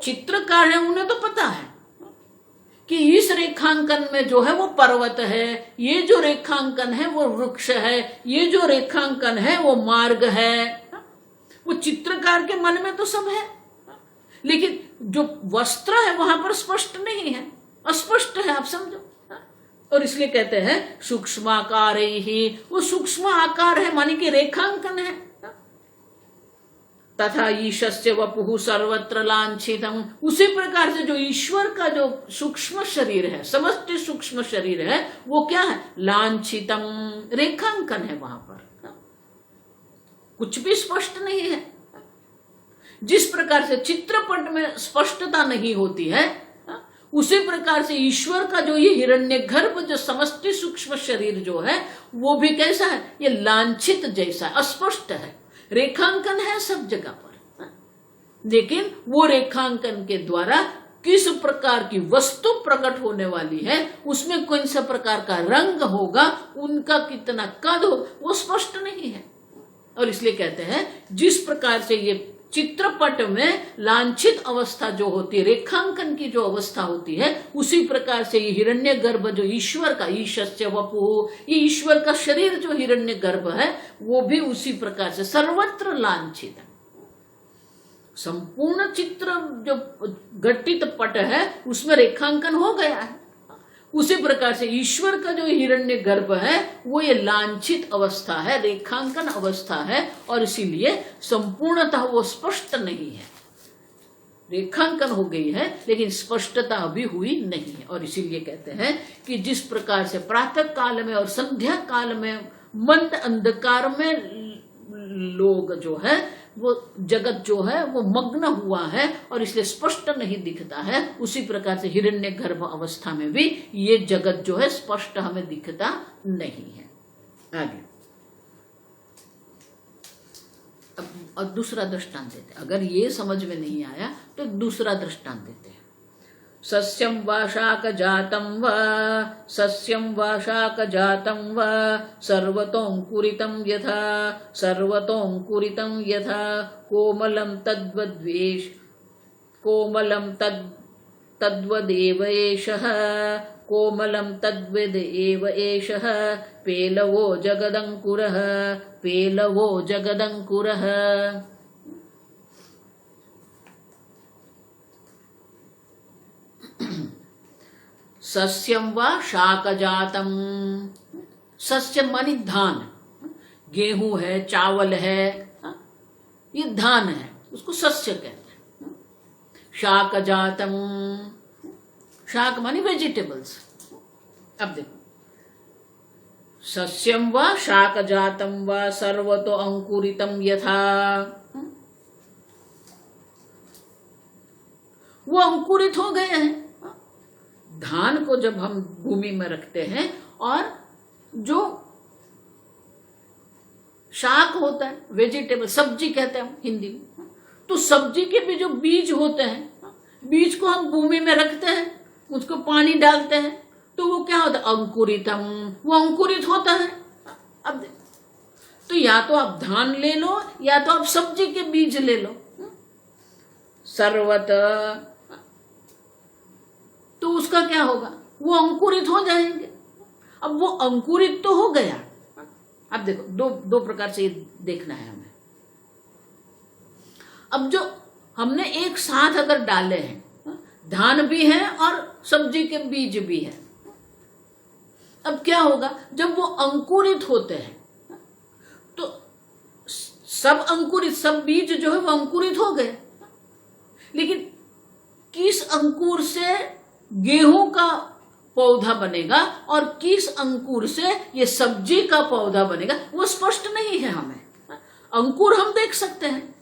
चित्रकार है उन्हें तो पता है कि इस रेखांकन में जो है वो पर्वत है, ये जो रेखांकन है वो वृक्ष है, ये जो रेखांकन है वो मार्ग है। वो चित्रकार के मन में तो सब है, लेकिन जो वस्त्र है वहां पर स्पष्ट नहीं है। अस्पष्ट है, आप समझो। और इसलिए कहते हैं सूक्ष्माकार ही, वो सूक्ष्म आकार है मानी कि रेखांकन है। तथा ईशस्य वपुः सर्वत्र लांछितम्, उसी प्रकार से जो ईश्वर का जो सूक्ष्म शरीर है, समस्त सूक्ष्म शरीर है, वो क्या है? लांछितम, रेखांकन है वहां पर, कुछ भी स्पष्ट नहीं है। जिस प्रकार से चित्रपट में स्पष्टता नहीं होती है, उसी प्रकार से ईश्वर का जो ये हिरण्यगर्भ जो समस्त सूक्ष्म शरीर जो है, वो भी कैसा है? ये लांछित जैसा, अस्पष्ट है, रेखांकन है सब जगह पर। लेकिन वो रेखांकन के द्वारा किस प्रकार की वस्तु प्रकट होने वाली है, उसमें कौन सा प्रकार का रंग होगा, उनका कितना कद हो, वो स्पष्ट नहीं है। और इसलिए कहते हैं जिस प्रकार से ये चित्रपट में लांछित अवस्था जो होती है, रेखांकन की जो अवस्था होती है, उसी प्रकार से ये हिरण्यगर्भ जो ईश्वर का, ईशस्य वपुः, ये ईश्वर का शरीर जो हिरण्यगर्भ है, वो भी उसी प्रकार से सर्वत्र लांछित है। संपूर्ण चित्र जो घटित पट है उसमें रेखांकन हो गया है, उसी प्रकार से ईश्वर का जो हिरण्यगर्भ है वो ये लांछित अवस्था है, रेखांकन अवस्था है, और इसीलिए संपूर्णतः वो स्पष्ट नहीं है। रेखांकन हो गई है लेकिन स्पष्टता अभी हुई नहीं है। और इसीलिए कहते हैं कि जिस प्रकार से प्रातः काल में और संध्या काल में मंद अंधकार में लोग जो है, वो जगत जो है वो मग्न हुआ है और इसलिए स्पष्ट नहीं दिखता है, उसी प्रकार से हिरण्यगर्भ अवस्था में भी ये जगत जो है स्पष्ट हमें दिखता नहीं है। आगे अब दूसरा दृष्टांत देते हैं। अगर ये समझ में नहीं आया तो दूसरा दृष्टांत देते हैं। सस्यं वा शाकजातं वा, सस्यं वा शाकजातं वा, सर्वतोऽङ्कुरितं यथा, सर्वतोऽङ्कुरितं यथा, कोमलं तद्वद्वेष, कोमलं तद्वदेव एषः, कोमलं तद्वदेव एषः, पेलवो जगदङ्कुरः, पेलवो जगदङ्कुरः। सस्यम व शाकजातम, सस्य मानी धान, गेहूं है, चावल है, ये धान है, उसको सस्य कहते हैं। शाकजातम, शाक मानी वेजिटेबल्स। अब देखो, सस्यम व शाकजातम व सर्वतो अंकुरितम यथा, वो अंकुरित हो गए हैं। धान को जब हम भूमि में रखते हैं और जो शाक होता है, वेजिटेबल, सब्जी कहते हैं हम हिंदी में, तो सब्जी के भी जो बीज होते हैं, बीज को हम भूमि में रखते हैं, उसको पानी डालते हैं, तो वो क्या होता है? अंकुरितम, वो अंकुरित होता है। अब तो या तो आप धान ले लो या तो आप सब्जी के बीज ले लो। सर्वत, तो उसका क्या होगा? वो अंकुरित हो जाएंगे। अब वो अंकुरित तो हो गया। अब देखो, दो प्रकार से ये देखना है हमें। अब जो हमने एक साथ अगर डाले हैं, धान भी है और सब्जी के बीज भी है, अब क्या होगा? जब वो अंकुरित होते हैं तो सब अंकुरित, सब बीज जो है वो अंकुरित हो गए, लेकिन किस अंकुर से गेहूं का पौधा बनेगा और किस अंकुर से ये सब्जी का पौधा बनेगा, वो स्पष्ट नहीं है हमें। अंकुर हम देख सकते हैं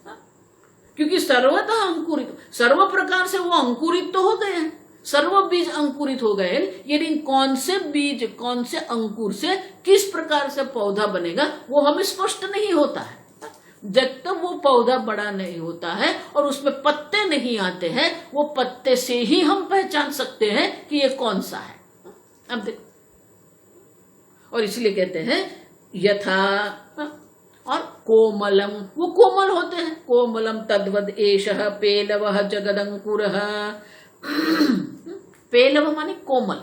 क्योंकि सर्वतः अंकुरित, सर्व प्रकार से वो अंकुरित तो हो गए हैं, सर्व बीज अंकुरित हो गए, लेकिन कौन से बीज, कौन से अंकुर से किस प्रकार से पौधा बनेगा वो हमें स्पष्ट नहीं होता है। जब तक वो पौधा बड़ा नहीं होता है और उसमें पत्ते नहीं आते हैं, वो पत्ते से ही हम पहचान सकते हैं कि ये कौन सा है। अब देखो, और इसलिए कहते हैं यथा, और कोमलम, वो कोमल होते हैं। कोमलम तद्वद एषः पेलवः जगदंकुरः, पेलव माने कोमल।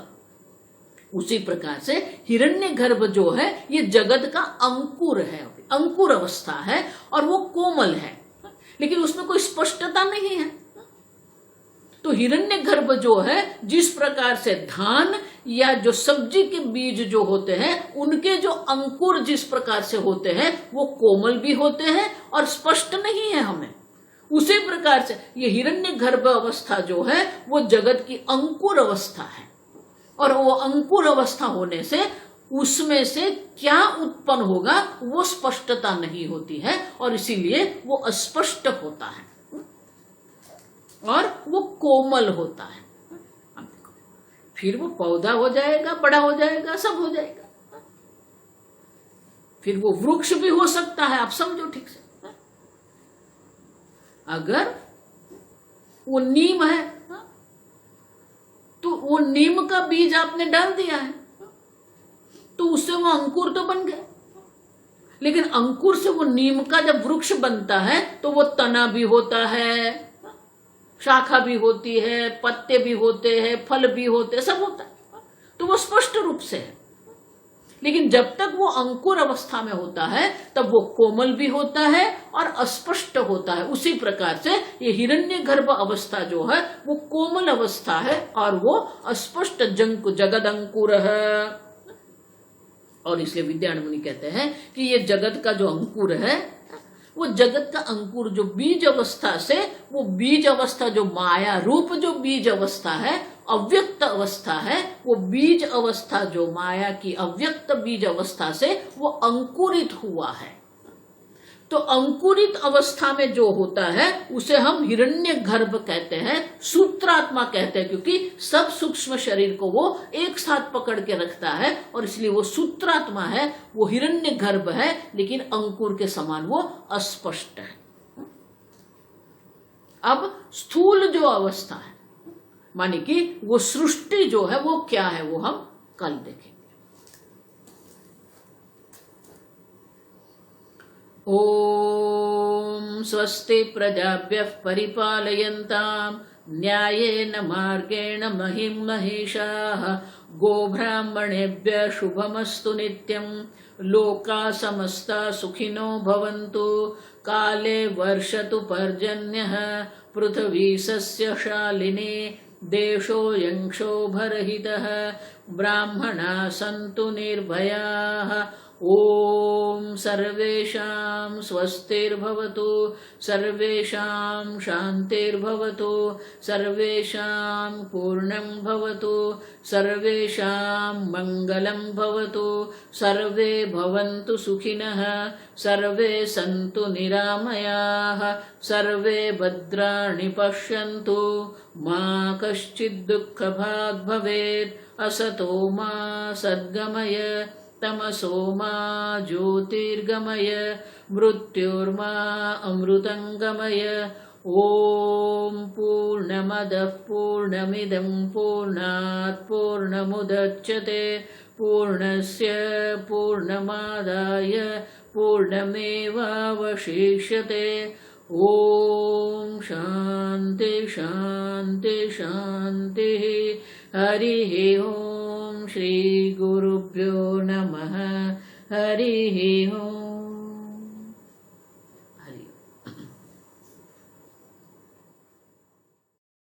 उसी प्रकार से हिरण्यगर्भ जो है ये जगत का अंकुर है, अंकुर अवस्था है और वो कोमल है, लेकिन उसमें कोई स्पष्टता नहीं है। तो हिरण्यगर्भ जो है, जिस प्रकार से धान या जो सब्जी के बीज जो होते हैं, उनके जो अंकुर जिस प्रकार से होते हैं वो कोमल भी होते हैं और स्पष्ट नहीं है हमें, उसी प्रकार से ये हिरण्यगर्भ अवस्था जो है वो जगत की अंकुर अवस्था है। और वो अंकुर अवस्था होने से उसमें से क्या उत्पन्न होगा वो स्पष्टता नहीं होती है, और इसीलिए वो अस्पष्ट होता है और वो कोमल होता है। फिर वो पौधा हो जाएगा, बड़ा हो जाएगा, सब हो जाएगा, फिर वो वृक्ष भी हो सकता है। आप समझो ठीक से, अगर वो नीम है तो वो नीम का बीज आपने डाल दिया है तो उससे वो अंकुर तो बन गया, लेकिन अंकुर से वो नीम का जब वृक्ष बनता है तो वो तना भी होता है, शाखा भी होती है, पत्ते भी होते हैं, फल भी होते हैं, सब होता है, तो वो स्पष्ट रूप से है। लेकिन जब तक वो अंकुर अवस्था में होता है तब वो कोमल भी होता है और अस्पष्ट होता है। उसी प्रकार से ये हिरण्यगर्भ अवस्था जो है वो कोमल अवस्था है और वो अस्पष्ट जगद अंकुर है। और इसलिए विद्यायन मुनि कहते हैं कि ये जगत का जो अंकुर है, वो जगत का अंकुर जो बीज अवस्था से, वो बीज अवस्था जो माया रूप जो बीज अवस्था है, अव्यक्त अवस्था है, वो बीज अवस्था जो माया की अव्यक्त बीज अवस्था से वो अंकुरित हुआ है। तो अंकुरित अवस्था में जो होता है उसे हम हिरण्यगर्भ कहते हैं, सूत्रात्मा कहते हैं, क्योंकि सब सूक्ष्म शरीर को वो एक साथ पकड़ के रखता है और इसलिए वो सूत्रात्मा है, वो हिरण्यगर्भ है, लेकिन अंकुर के समान वो अस्पष्ट है। अब स्थूल जो अवस्था है, माने कि वो सृष्टि जो है वो क्या है, वो हम कल देखेंगे। ओम स्वस्ति प्रजाभ्यः परिपालयन्ताम् न्यायेन मार्गेण महिं महिषाः गोब्राह्मणेभ्यः शुभमस्तु नित्यं लोकाः समस्ताः सुखिनो भवन्तु काले वर्षतु पर्जन्यः पृथिवी सस्यशालिनी देशोऽयं क्षोभरहितः ब्राह्मणाः सन्तु निर्भयाः ओम सर्वेषां स्वस्तिर्भवतु सर्वेषां शान्तिर्भवतु सर्वेषां पूर्णं भवतु सर्वेषां मङ्गलं भवतु सर्वे भवन्तु सुखिनः सर्वे सन्तु निरामयाः सर्वे भद्राणि पश्यन्तु मा कश्चित् दुःखभाग् भवेत् असतो मा सद्गमय तमसो मा ज्योतिर्गमय मृत्युर्मा अमृतंगमय। ओम पूर्णमदः पूर्णमिदं पूर्णात् पूर्णमुदच्यते पूर्णस्य पूर्णमादाय पूर्णमेवावशिष्यते। ओम शांति शांति शांति। हरिः ओम श्री गुरुभ्यो नमः। हरिः ओम।